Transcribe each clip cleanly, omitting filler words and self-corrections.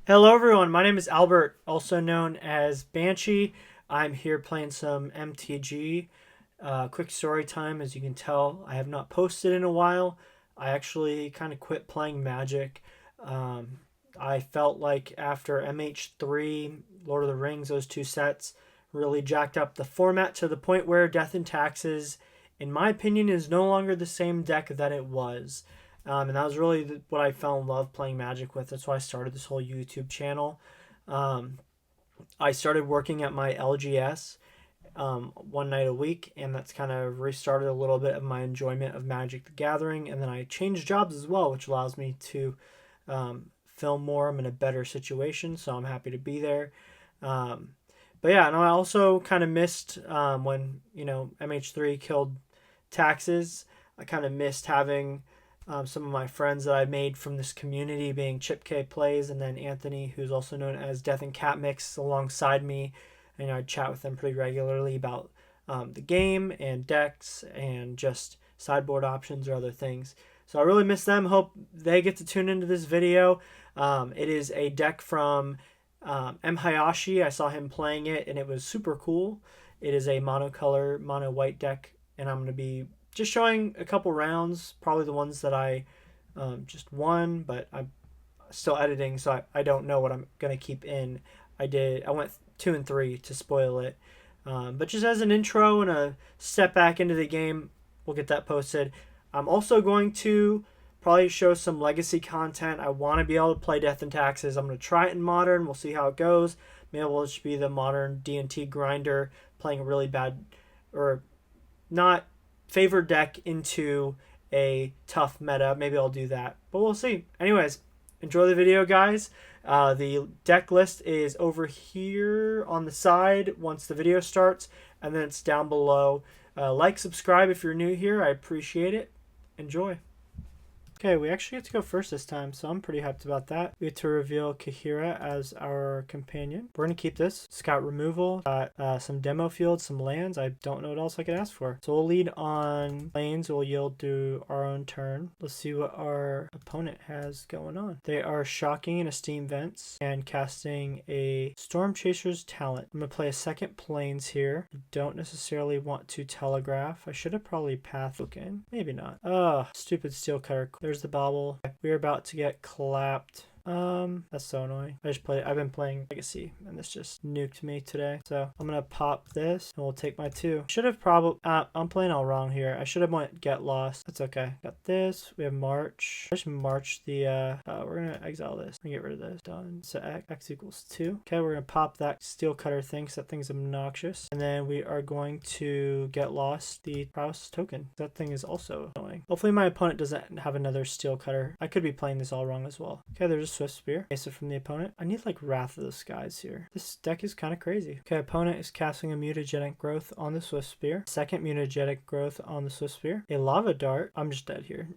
Hello everyone, my name is Albert, also known as Banshee. I'm here playing some MTG. Quick story time, as you can tell, I have not posted in a while. I actually kind of quit playing Magic. I felt like after MH3, Lord of the Rings, those two sets really jacked up the format to the point where Death and Taxes, in my opinion, is no longer the same deck that it was. And that was really what I fell in love playing Magic with. That's why I started this whole YouTube channel. Um, I started working at my LGS one night a week, and that's kind of restarted a little bit of my enjoyment of Magic the Gathering. And then I changed jobs as well, which allows me to film more. I'm in a better situation, so I'm happy to be there. But yeah, and I also kind of missed when MH3 killed Taxes. I kind of missed having some of my friends that I made from this community, being Chip K Plays and then Anthony, who's also known as Death and Cat Mix, alongside me. And I'd chat with them pretty regularly about the game and decks and just sideboard options or other things. So I really miss them. Hope they get to tune into this video. It is a deck from MHayashi. I saw him playing it and it was super cool. It is a monocolor, mono white deck, and I'm going to be just showing a couple rounds, probably the ones that I just won, but I'm still editing, so I don't know what I'm going to keep in. I went 2 and 3 to spoil it. But just as an intro and a step back into the game, we'll get that posted. I'm also going to probably show some legacy content. I want to be able to play Death and Taxes. I'm going to try it in Modern. We'll see how it goes. Maybe we'll just be the Modern D&T grinder playing a really bad or not favored deck into a tough meta. Maybe I'll do that, but we'll see. Anyways, enjoy the video, guys. The deck list is over here on the side once the video starts, and then it's down below. Like, subscribe if you're new here. I appreciate it. Enjoy. Okay, we actually get to go first this time, so I'm pretty hyped about that. We get to reveal Kaheera as our companion. We're going to keep this. Scout removal, got some demo fields, some lands. I don't know what else I could ask for. So we'll lead on lanes. We'll yield to our own turn. Let's see what our opponent has going on. They are shocking in Esteem Vents and casting a Storm Chaser's Talent. I'm going to play a second Plains here. Don't necessarily want to telegraph. I should have probably Path Token. Maybe not. Stupid Steel Cutter. There's the bobble. We're about to get clapped. That's so annoying. I've been playing Legacy and this just nuked me today. So I'm gonna pop this and we'll take my 2. Should have probably I'm playing all wrong here. I should have went Get Lost. That's okay. Got this. We have March. Just March the we're gonna exile this and get rid of this. Done. So X equals 2. Okay, we're gonna pop that Steel Cutter thing because that thing's obnoxious. And then we are going to Get Lost the Prowess token. That thing is also annoying. Hopefully my opponent doesn't have another Steel Cutter. I could be playing this all wrong as well. Okay, there's a Swift Spear. Ace it from the opponent. I need like Wrath of the Skies here. This deck is kind of crazy. Okay, opponent is casting a Mutagenic Growth on the Swift Spear. Second Mutagenic Growth on the Swift Spear. A Lava Dart. I'm just dead here.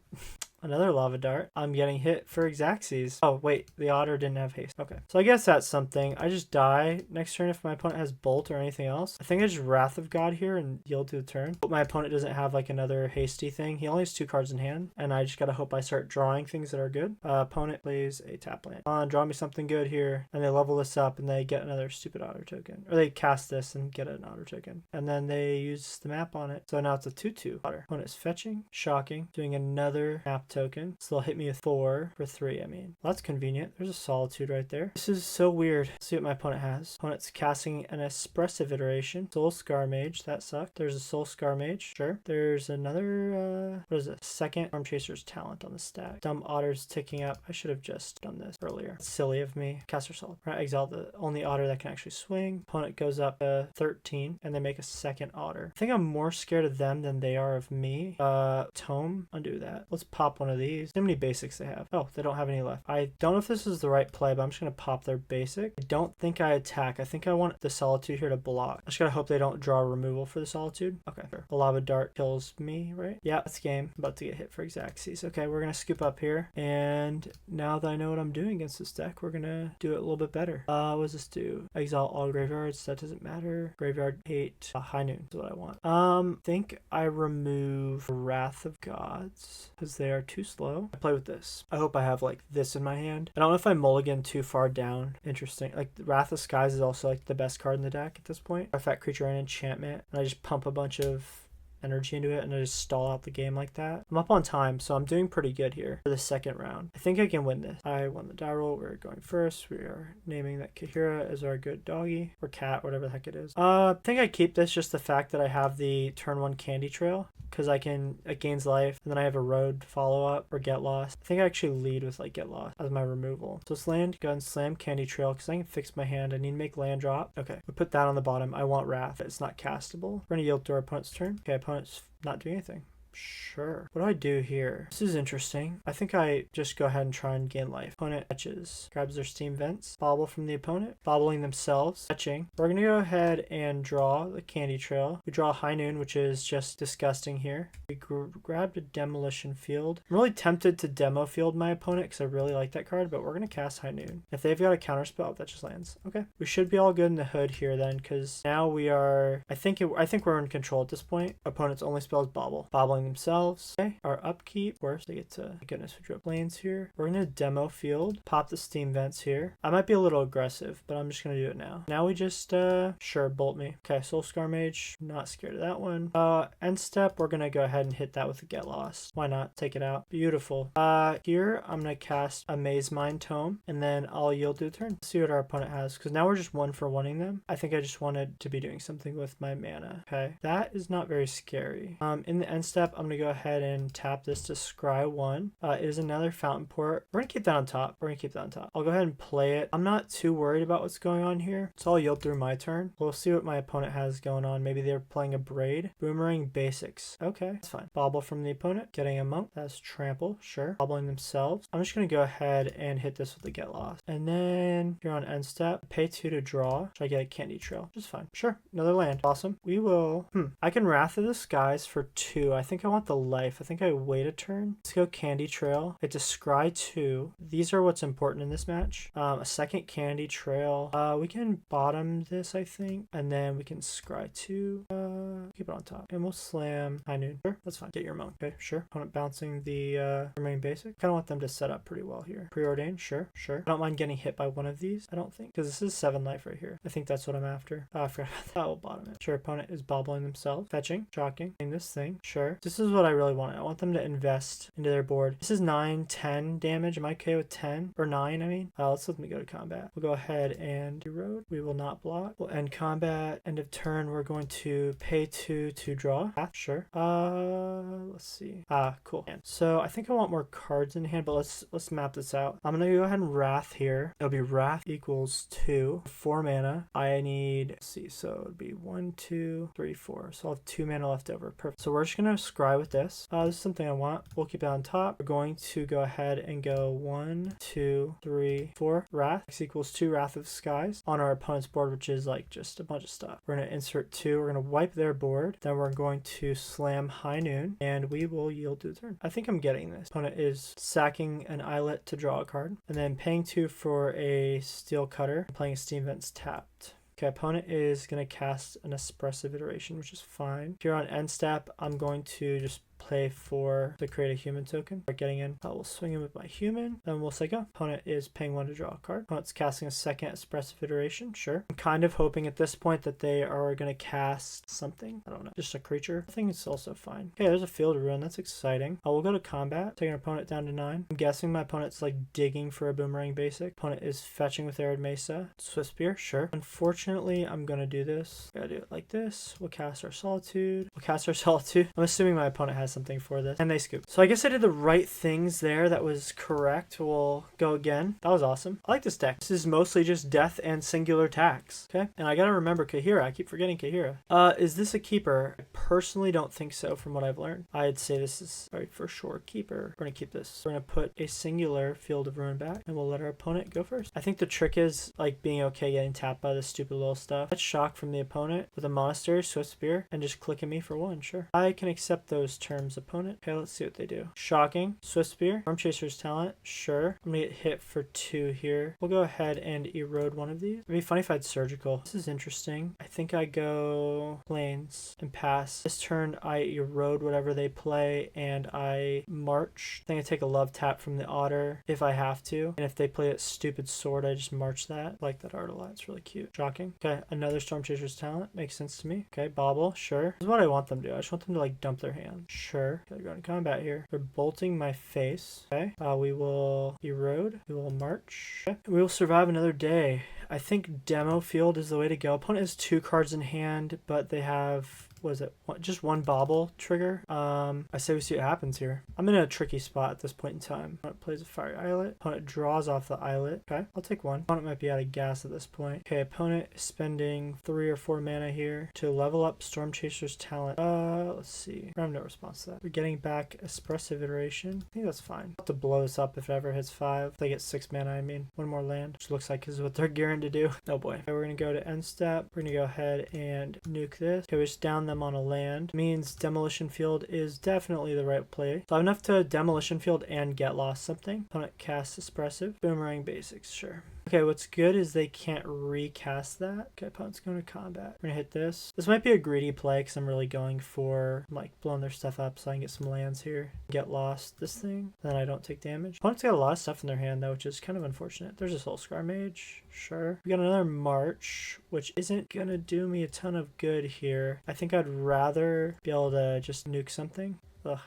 Another Lava Dart. I'm getting hit for Xaxes. Oh, wait. The Otter didn't have haste. Okay. So I guess that's something. I just die next turn if my opponent has Bolt or anything else. I think I just Wrath of God here and yield to the turn. But my opponent doesn't have like another hasty thing. He only has 2 cards in hand. And I just gotta hope I start drawing things that are good. Opponent plays a tap land. Draw me something good here. And they level this up and they get another stupid Otter token. Or they cast this and get an Otter token. And then they use the map on it. So now it's a 2/2 Otter. Opponent is fetching, shocking, doing another map token. So they'll hit me with 4 for 3. I mean, well, that's convenient. There's a Solitude right there. This is so weird. Let's see what my opponent has. Opponent's casting an Expressive Iteration. Soul Scar Mage. That sucked. There's a Soul Scar Mage. Sure. There's another, what is it? Second Storm Chaser's Talent on the stack. Dumb Otter's ticking up. I should have just done this earlier. It's silly of me. Caster Assault. Right, exile the only Otter that can actually swing. Opponent goes up to 13 and they make a second Otter. I think I'm more scared of them than they are of me. Tome. Undo that. Let's pop one of these. How many basics they have? Oh, they don't have any left. I don't know if this is the right play, but I'm just going to pop their basic. I don't think I attack. I think I want the Solitude here to block. I just got to hope they don't draw removal for the Solitude. Okay, sure. The Lava Dart kills me, right? Yeah, that's game. I'm about to get hit for Xaxes. Okay, we're going to scoop up here. And now that I know what I'm doing against this deck, we're going to do it a little bit better. What does this do? Exile all graveyards. That doesn't matter. Graveyard 8. High Noon is what I want. Think I remove Wrath of Gods because they are too slow. I play with this. I hope I have like this in my hand. I don't know if I mulligan too far down. Interesting. Like Wrath of Skies is also like the best card in the deck at this point. Artifact creature and enchantment. And I just pump a bunch of energy into it and I just stall out the game like that. I'm up on time, so I'm doing pretty good here for the second round. I think I can win this. I won the die roll. We're going first. We are naming that Kaheera as our good doggy or cat, whatever the heck it is. I think I keep this just the fact that I have the turn 1 candy trail because it gains life, and then I have Erode follow up or Get Lost. I think I actually lead with like Get Lost as my removal. So let's land, go ahead and slam candy trail because I can fix my hand. I need to make land drop. Okay, we put that on the bottom. I want Wrath. It's not castable. We're gonna yield to our opponent's turn. Okay, opponent's not doing anything. Sure. What do I do here? This is interesting. I think I just go ahead and try and gain life. Opponent fetches, grabs their steam vents, bobble from the opponent, bobbling themselves, fetching. We're going to go ahead and draw the candy trail. We draw High Noon, which is just disgusting here. We grabbed a Demolition Field. I'm really tempted to Demo Field my opponent because I really like that card, but we're going to cast High Noon. If they've got a counterspell, that just lands. Okay. We should be all good in the hood here then because now we are, I think we're in control at this point. Opponent's only spell is bobble. Bobbling themselves. Okay, our upkeep. Of course, they get to, goodness, we drew up lanes here. We're gonna Demo Field, pop the steam vents here. I might be a little aggressive, but I'm just gonna do it now. Now we just, sure, bolt me. Okay, Soul Scar Mage, not scared of that one. End step, we're gonna go ahead and hit that with a Get Lost. Why not? Take it out. Beautiful. Here, I'm gonna cast a Mazemind Tome, and then I'll yield to the turn. See what our opponent has, because now we're just 1-for-1ing them. I think I just wanted to be doing something with my mana. Okay, that is not very scary. In the end step, I'm gonna go ahead and tap this to scry 1. It is another Fountainport. We're gonna keep that on top. I'll go ahead and play it. I'm not too worried about what's going on here, so I'll yield through my turn. We'll see what my opponent has going on. Maybe they're playing a Braid. Boomerang Basics. Okay, that's fine. Bobble from the opponent. Getting a Monk. That's Trample. Sure. Bobbling themselves. I'm just gonna go ahead and hit this with the Get Lost. And then here on end step, pay 2 to draw. Should I get a Candy Trail? Just fine. Sure. Another land. Awesome. We will. I can Wrath of the Skies for 2. I think I want the life. I think I wait a turn. Let's go Candy Trail. It's a scry 2. These are what's important in this match. A second Candy Trail. We can bottom this, I think, and then we can scry 2. Keep it on top, and we'll slam High Noon. Sure, that's fine. Get your Monk. Okay, sure. Opponent bouncing the remaining basic. Kind of want them to set up pretty well here. Preordain. Sure. I don't mind getting hit by one of these. I don't think, because this is 7 life right here. I think that's what I'm after. I forgot about that. I will bottom it. Sure. Opponent is bobbling themselves, fetching, shocking, doing this thing. Sure. This is what I really want. I want them to invest into their board. This is 9, 10 damage. Am I okay with 10 or 9? I mean, let's let me go to combat. We'll go ahead and erode. We will not block. We'll end combat. End of turn. We're going to pay 2 to draw. Sure. Let's see. Cool. So I think I want more cards in hand, but let's map this out. I'm gonna go ahead and Wrath here. It'll be Wrath equals 2, 4 mana. I need, let's see, so it'd be 1, 2, 3, 4. So I'll have 2 mana left over. Perfect. So we're just gonna scry with this. This is something I want. We'll keep it on top. We're going to go ahead and go 1, 2, 3, 4. Wrath. X equals 2 Wrath of Skies on our opponent's board, which is like just a bunch of stuff. We're gonna insert 2. We're gonna wipe their board. Then we're going to slam High Noon, and we will yield to the turn. I think I'm getting this. Opponent is sacking an Islet to draw a card, and then paying 2 for a Steel Cutter, playing a Steam Vents tapped. Okay, opponent is going to cast an Expressive Iteration, which is fine. Here on end step, I'm going to just play for to create a human token. We're getting in. We'll swing in with my human. Then we'll say go. Opponent is paying 1 to draw a card. Opponent's casting a second Expressive Iteration. Sure. I'm kind of hoping at this point that they are going to cast something. I don't know. Just a creature. I think it's also fine. Okay, there's a Field Ruin. That's exciting. We'll go to combat. Taking opponent down to 9. I'm guessing my opponent's like digging for a Boomerang Basic. Opponent is fetching with Erode Mesa. Swift Spear. Sure. Unfortunately, I'm going to do this. Gotta do it like this. We'll cast our Solitude. I'm assuming my opponent has something for this, and they scoop. So I guess I did the right things there. That was correct. We'll go again. That was awesome. I like this deck. This is mostly just death and singular tax. Okay, and I gotta remember Kaheera. I keep forgetting Kaheera. Is this a keeper? I personally don't think so from what I've learned. I'd say this is for sure keeper. We're gonna keep this. We're gonna put a singular Field of Ruin back, and we'll let our opponent go first. I think the trick is like being okay getting tapped by this stupid little stuff. That's shock from the opponent. opponent with a Monastery, Swift Spear, and just click at me for 1. Sure. I can accept those terms, opponent. Okay, let's see what they do. Shocking. Swift Spear. Storm Chaser's Talent. Sure. I'm gonna get hit for 2 here. We'll go ahead and erode one of these. It'd be funny if I had Surgical. This is interesting. I think I go Plains and pass. This turn, I erode whatever they play, and I march. I think I take a love tap from the Otter if I have to. And if they play that stupid sword, I just march that. I like that art a lot. It's really cute. Shocking. Okay, another Storm Chaser's Talent. Makes sense to me. Okay, Bobble. Sure. This is what I want them to do. I just want them to like dump their hand. Sure. Okay, they're going to combat here. They're bolting my face. Okay. We will erode. We will march. Okay. We will survive another day. I think Demo Field is the way to go. Opponent has 2 cards in hand, but they have, what is it? Just 1 bobble trigger. I say we see what happens here. I'm in a tricky spot at this point in time. Opponent plays a Fiery Islet. Opponent draws off the Islet. Okay, I'll take 1. Opponent might be out of gas at this point. Okay, opponent is spending 3 or 4 mana here to level up Storm Chaser's Talent. Let's see. I have no response to that. We're getting back Expressive Iteration. I think that's fine. I'll have to blow this up if it ever hits 5. If they get 6 mana, I mean. 1 more land, which looks like is what they're gearing to do. Oh boy. Okay, we're gonna go to end step. We're gonna go ahead and nuke this. Okay, we just down them on a land. Means Demolition Field is definitely the right play. So I have enough to Demolition Field and get lost something. Opponent casts Expressive. Boomerang Basics, sure. Okay, what's good is they can't recast that. Okay, opponent's going to combat. We're gonna hit this. This might be a greedy play because I'm really going for like blowing their stuff up so I can get some lands here. Get lost this thing, then I don't take damage. Opponent's got a lot of stuff in their hand though, which is kind of unfortunate. There's a Soulscar Mage, sure. We got another March, which isn't gonna do me a ton of good here. I think I'd rather be able to just nuke something. Ugh.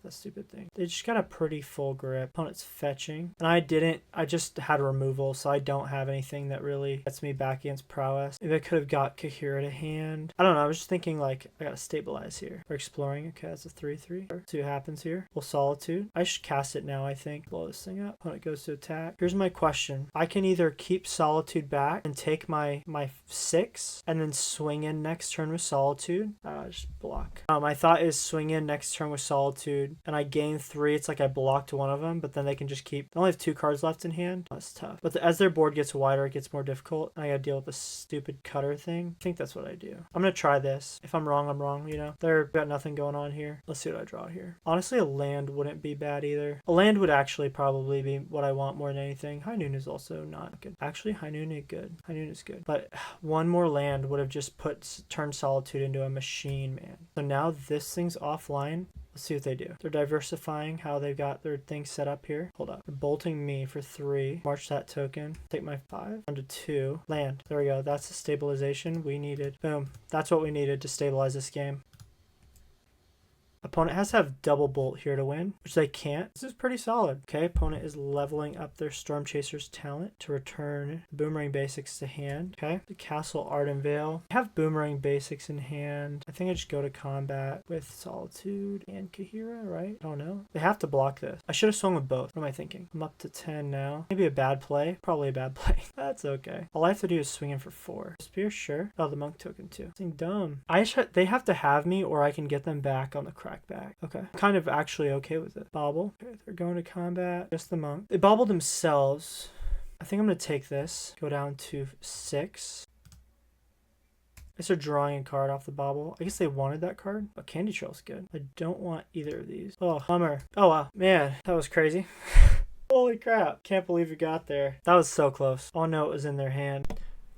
That stupid thing. They just got a pretty full grip. Opponent's fetching. And I just had removal, so I don't have anything that really gets me back against prowess. Maybe I could have got Kaheera to hand. I don't know. I was just thinking like, I gotta stabilize here. We're exploring. Okay, that's a 3/3. See what happens here. We'll Solitude. I should cast it now, I think. Blow this thing up. Opponent goes to attack. Here's my question. I can either keep Solitude back and take my 6 and then swing in next turn with Solitude. Just block. My thought is swing in next turn with Solitude and I gain 3. It's like I blocked one of them, but then they can just keep. They only have 2 cards left in hand. That's tough. But as their board gets wider, it gets more difficult. I gotta deal with this stupid cutter thing. I think that's what I do. I'm gonna try this. If I'm wrong, I'm wrong. You know, they've got nothing going on here. Let's see what I draw here. Honestly, a land wouldn't be bad either. A land would actually probably be what I want more than anything. High Noon is also not good. Actually, High Noon is good. High Noon is good. But one more land would have just turned Solitude into a machine, man. So now this thing's offline. Let's see what they do. They're diversifying how they've got their thing set up here. Hold up. They're bolting me for 3. March that token. Take my 5. Down to 2. Land. There we go. That's the stabilization we needed. Boom. That's what we needed to stabilize this game. Opponent has to have double bolt here to win, which they can't. This is pretty solid. Okay, opponent is leveling up their Storm Chaser's Talent to return Boomerang Basics to hand. Okay, the Castle Ardenvale. I have Boomerang Basics in hand. I think I just go to combat with Solitude and Kaheera, right? I don't know. They have to block this. I should have swung with both. What am I thinking? I'm up to 10 now. Maybe a bad play. Probably a bad play. That's okay. All I have to do is swing in for 4. Spear, sure. Oh, the Monk token too. This thing dumb. They have to have me or I can get them back on the crack back. Okay. Kind of actually okay with it. Bobble. Okay, they're going to combat. Just the Monk. They bobbled themselves. I think I'm going to take this. Go down to 6. I guess they're drawing a card off the bobble. I guess they wanted that card. But Candy Trail's good. I don't want either of these. Oh, bummer. Oh, wow. Man, that was crazy. Holy crap. Can't believe we got there. That was so close. Oh, no, it was in their hand.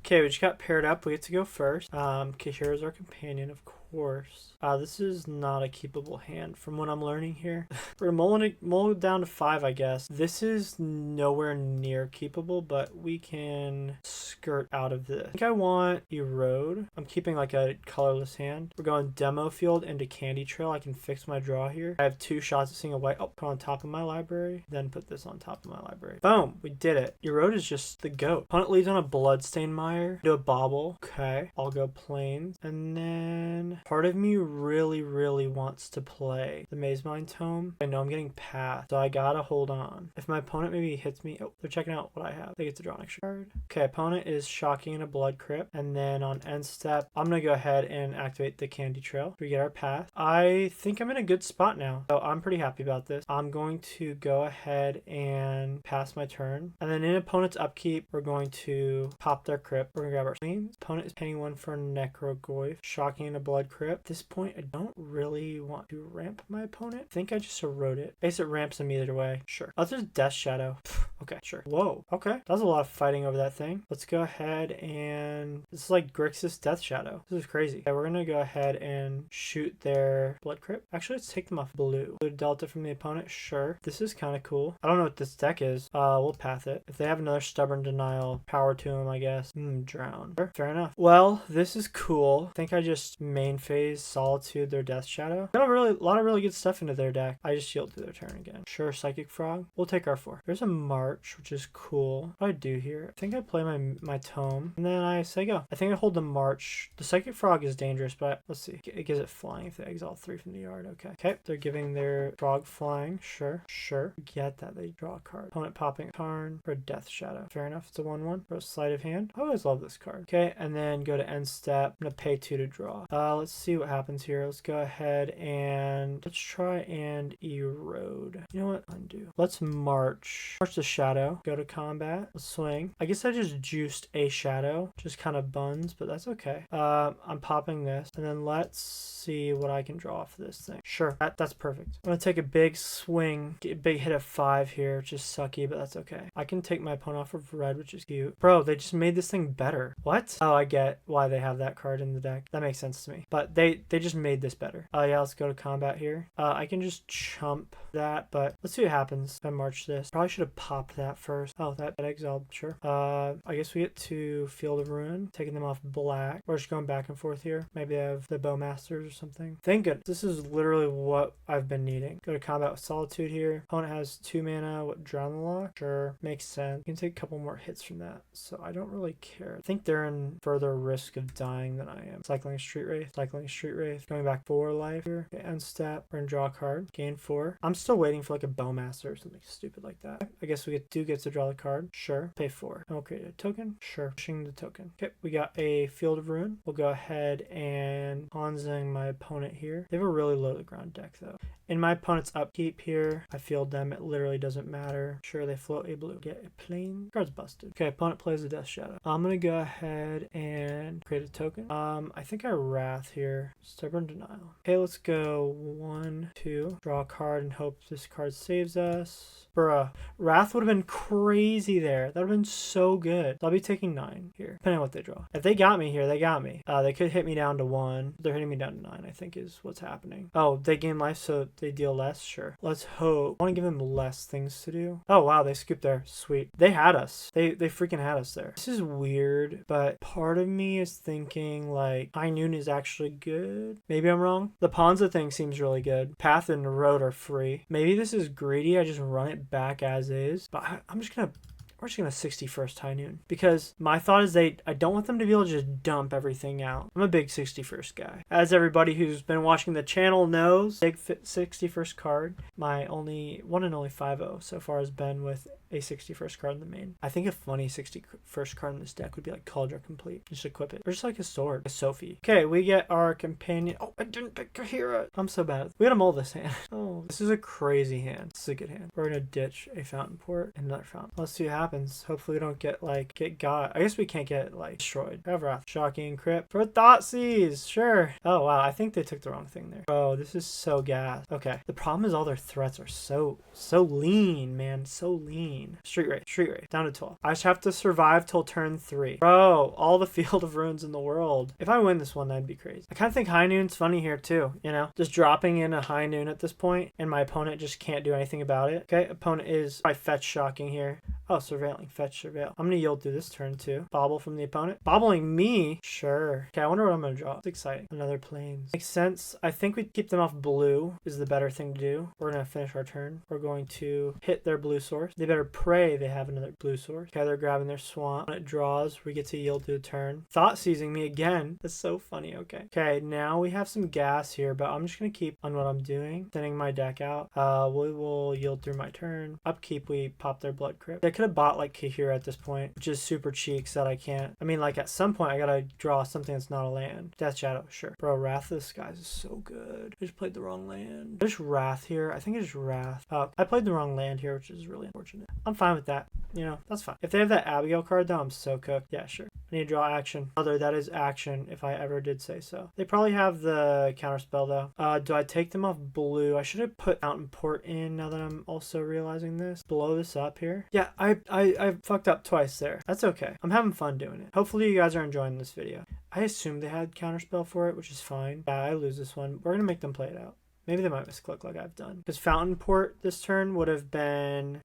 Okay, we just got paired up. We get to go first. Kaheera's our companion, of course. This is not a keepable hand from what I'm learning here. We're gonna mull it down to 5, I guess. This is nowhere near keepable, but we can skirt out of this. I think I want Erode. I'm keeping like a colorless hand. We're going Demo Field into Candy Trail. I can fix my draw here. I have 2 shots at seeing a white. Oh, put on top of my library. Then put this on top of my library. Boom, we did it. Erode is just the goat. Opponent leads on a Bloodstained Mire. Do a bobble. Okay, I'll go Plains. And then Part of me really wants to play the Mazemind Tome. I know I'm getting passed, so I gotta hold on. If my opponent maybe hits me, oh, they're checking out what I have. They get to draw an extra card. Okay, opponent is shocking in a blood crypt, and then on end step, I'm gonna go ahead and activate the Candy Trail. We get our path. I think I'm in a good spot now, so I'm pretty happy about this. I'm going to go ahead and pass my turn, and then in opponent's upkeep, we're going to pop their crypt. We're gonna grab our planes. Opponent is paying one for Necrogoyf, shocking in a blood crypt. At this point, I don't really want to ramp my opponent. I think I just erode it. I guess it ramps him either way. Sure. I'll just Death Shadow. Okay, sure. Whoa. Okay. That was a lot of fighting over that thing. Let's go ahead and... This is like Grixis Death Shadow. This is crazy. Okay, we're gonna go ahead and shoot their blood crypt. Actually, let's take them off blue. Blue Delta from the opponent. Sure. This is kind of cool. I don't know what this deck is. We'll path it. If they have another Stubborn Denial, power to them, I guess. Drown. Sure. Fair enough. Well, this is cool. I think I just main phase Solitude their Death Shadow. Got a lot of really good stuff into their deck. I just shield through their turn again. Sure. Psychic Frog. We'll take our 4. There's a March, which is cool. What do I do here? I think I play my Tome, and then I say go. I think I hold the March. The Psychic Frog is dangerous, but let's see. It gives it flying if they exile 3 from the yard. Okay. Okay. They're giving their Frog flying. Sure. Sure. Get that. They draw a card. Opponent popping a turn for Death Shadow. Fair enough. It's a 1/1. For a sleight of hand. I always love this card. Okay. And then go to end step. I'm going to pay 2 to draw. Let's see what happens here. Let's go ahead and let's try and erode. You know what? Undo. Let's march. March the shadow. Go to combat. Let's swing. I guess I just juiced a shadow. Just kind of buns, but that's okay. I'm popping this. And then let's see what I can draw off this thing. Sure. That's perfect. I'm going to take a big swing. Get a big hit of 5 here. Which is sucky, but that's okay. I can take my opponent off of red, which is cute. Bro, they just made this thing better. What? Oh, I get why they have that card in the deck. That makes sense to me. But they just made this better. Yeah, let's go to combat here. I can just chump that, but let's see what happens if I march this. Probably should have popped that first. Oh, that exiled. Sure. I guess we get to Field of Ruin, taking them off black. We're just going back and forth here. Maybe I have the Bowmasters or something. Thank goodness. This is literally what I've been needing. Go to combat with Solitude here. Opponent has 2 mana. What, Drown the Lock? Sure. Makes sense. You can take a couple more hits from that, so I don't really care. I think they're in further risk of dying than I am. Cycling Street Wraith. Cycling Street Wraith. Going back 4 life here. Okay, end step. We're gonna draw a card. Gain 4. I'm still waiting for like a Bowmaster or something stupid like that. I guess we do get to draw the card. Sure. Pay 4. And we'll create a token. Sure. Pushing the token. Okay, we got a Field of Ruin. We'll go ahead and Hanzing my opponent here. They have a really low to the ground deck though. In my opponent's upkeep here, I field them. It literally doesn't matter. Sure, they float a blue. Get a plane. Card's busted. Okay, opponent plays a Death Shadow. I'm gonna go ahead and create a token. I think I Wrath here. Stubborn Denial. Okay, let's go 1, 2. Draw a card and hope this card saves us. Bruh. Wrath would have been crazy there. That would have been so good. So I'll be taking 9 here, depending on what they draw. If they got me here, they got me. They could hit me down to 1. They're hitting me down to 9, I think is what's happening. Oh, they gain life, so they deal less? Sure. Let's hope. I want to give them less things to do. Oh, wow, they scooped there. Sweet. They had us. They freaking had us there. This is weird, but part of me is thinking, like, High Noon is actually good. Maybe I'm wrong. The Ponza thing seems really good. Path and Erode are free. Maybe this is greedy. I just run it back as is. But we're just gonna 61st High Noon, because my thought is I don't want them to be able to just dump everything out. I'm a big 61st guy. As everybody who's been watching the channel knows, big 61st card. My only 1 and only 5-0 so far has been with a 61st card in the main. I think a funny 61st card in this deck would be like Cauldron Complete. Just equip it. Or just like a sword. A Sophie. Okay, we get our companion. Oh, I didn't pick Kaheera. I'm so bad. We gotta mull this hand. Oh, this is a crazy hand. This is a good hand. We're gonna ditch a Fountainport and another Fountain. Let's see what happens. Hopefully we don't get got. I guess we can't get destroyed. Have Wrath. Shocking Crypt. For Thoughtseize. Sure. Oh wow, I think they took the wrong thing there. Oh, this is so gas. Okay. The problem is all their threats are so lean, man. So lean. Street Wraith. Down to 12. I just have to survive till turn 3. Bro, all the Field of Ruins in the world. If I win this one, that'd be crazy. I kind of think High Noon's funny here too, you know? Just dropping in a High Noon at this point, and my opponent just can't do anything about it. Okay, opponent is probably fetch shocking here. Oh, surveilling. Fetch, surveil. I'm going to yield through this turn too. Bobble from the opponent. Bobbling me? Sure. Okay, I wonder what I'm going to draw. It's exciting. Another planes. Makes sense. I think we keep them off blue is the better thing to do. We're going to finish our turn. We're going to hit their blue source. They better prey, they have another blue source. Okay, they're grabbing their swamp. When it draws, we get to yield to a turn. Thought seizing me again. That's so funny. Okay. Okay, now we have some gas here, but I'm just gonna keep on what I'm doing, thinning my deck out. We will yield through my turn. Upkeep, we pop their blood crypt. I could have bought like Kaheera at this point, which is super cheeks that I can't. I mean, like at some point I gotta draw something that's not a land. Death Shadow, sure. Bro, Wrath of the Skies is so good. I just played the wrong land. There's Wrath here. I think it's Wrath. Oh, I played the wrong land here, which is really unfortunate. I'm fine with that. You know, that's fine. If they have that Abigail card though, I'm so cooked. Yeah, sure. I need to draw action. Although that is action if I ever did say so. They probably have the counterspell though. Do I take them off blue? I should have put Fountainport in now that I'm also realizing this. Blow this up here. Yeah, I fucked up twice there. That's okay. I'm having fun doing it. Hopefully you guys are enjoying this video. I assumed they had counterspell for it, which is fine. Yeah, I lose this one. We're gonna make them play it out. Maybe they might misclick like I've done. Because Fountainport this turn would have been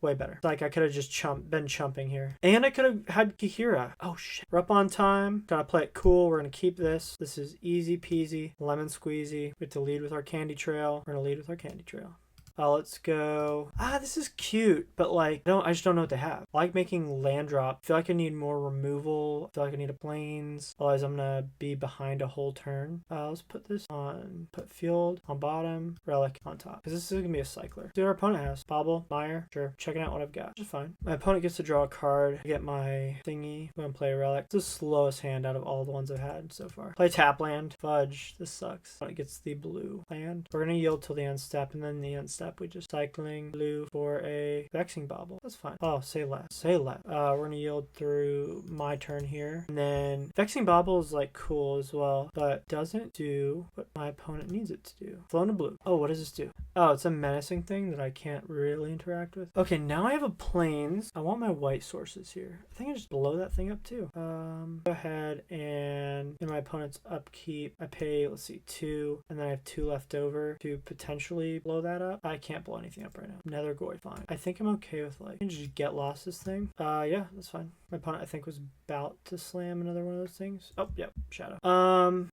way better. Like I could have just been chumping here. And I could have had Kaheera. Oh shit. We're up on time. Gotta play it cool. We're gonna keep this. This is easy peasy. Lemon squeezy. We get to lead with our candy trail. We're gonna lead with our candy trail. Let's go. This is cute, but like, I just don't know what they have. I like making land drop. I feel like I need more removal. I feel like I need a plains. Otherwise, I'm gonna be behind a whole turn. Let's put this on. Put field on bottom. Relic on top. Because this is gonna be a cycler. See what our opponent has. Bobble, Mire, sure. Checking out what I've got. Which is fine. My opponent gets to draw a card. I get my thingy. I'm gonna play a relic. It's the slowest hand out of all the ones I've had so far. Play tap land. Fudge. This sucks. Opponent gets the blue land. We're gonna yield till the end step, and then the end step we just cycling blue for a vexing bauble. That's fine. Oh, say less. Say less. We're gonna yield through my turn here. And then vexing bauble is like cool as well, but doesn't do what my opponent needs it to do. Flown to blue. Oh, what does this do? Oh, it's a menacing thing that I can't really interact with. Okay, now I have a plains. I want my white sources here. I think I just blow that thing up too. Go ahead and in my opponent's upkeep, I pay, let's see, 2, and then I have 2 left over to potentially blow that up. I can't blow anything up right now. Nether Goy, fine. I think I'm okay with like, just get lost this thing. Yeah, that's fine. My opponent, I think, was about to slam another one of those things. Oh, yep, shadow.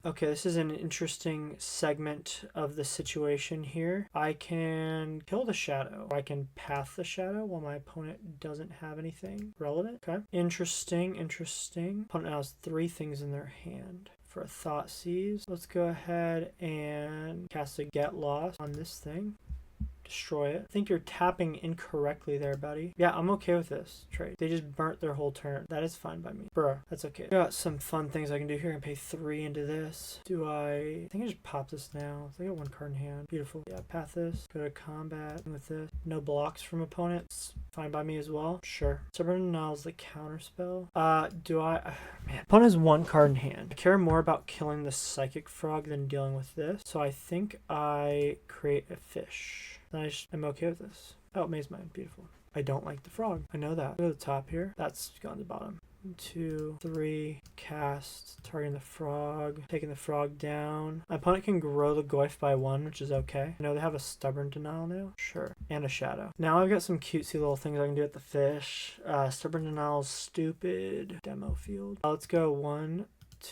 Okay, this is an interesting segment of the situation here. I can kill the shadow. Or I can path the shadow while my opponent doesn't have anything relevant. Okay, interesting, interesting. Opponent now has 3 things in their hand. For a Thought Seize, let's go ahead and cast a Get Lost on this thing. Destroy it. I think you're tapping incorrectly there, buddy. Yeah, I'm okay with this trade. They just burnt their whole turn. That is fine by me. Bruh, that's okay. Got some fun things I can do here. I can pay 3 into this. I think I just pop this now. I got 1 card in hand. Beautiful. Yeah, path this. Go to combat with this. No blocks from opponents. Fine by me as well. Sure. Stubborn Denial is the counter spell. Man, opponent has 1 card in hand. I care more about killing the Psychic Frog than dealing with this. So I think I create a fish. I'm okay with this. Oh, Mazemind, beautiful. I don't like the frog. I know that. Go to the top here. That's gone to the bottom. 1, 2, 3, cast, targeting the frog, taking the frog down. My opponent can grow the Goyf by 1, which is okay. I know they have a Stubborn Denial now. Sure. And a shadow. Now I've got some cutesy little things I can do at the fish. Stubborn Denial's stupid. Demo field. Let's go 1,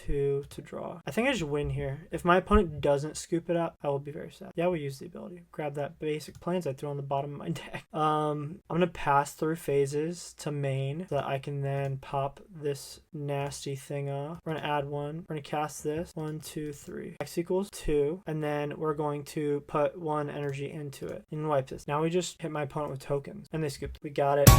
2 to draw. I think I just win here. If my opponent doesn't scoop it up, I will be very sad. Yeah, we use the ability. Grab that basic plains I threw on the bottom of my deck. I'm gonna pass through phases to main so that I can then pop this nasty thing off. We're gonna add 1. We're gonna cast this. 1, 2, 3. X equals 2, and then we're going to put 1 energy into it and wipe this. Now we just hit my opponent with tokens, and they scooped. We got it.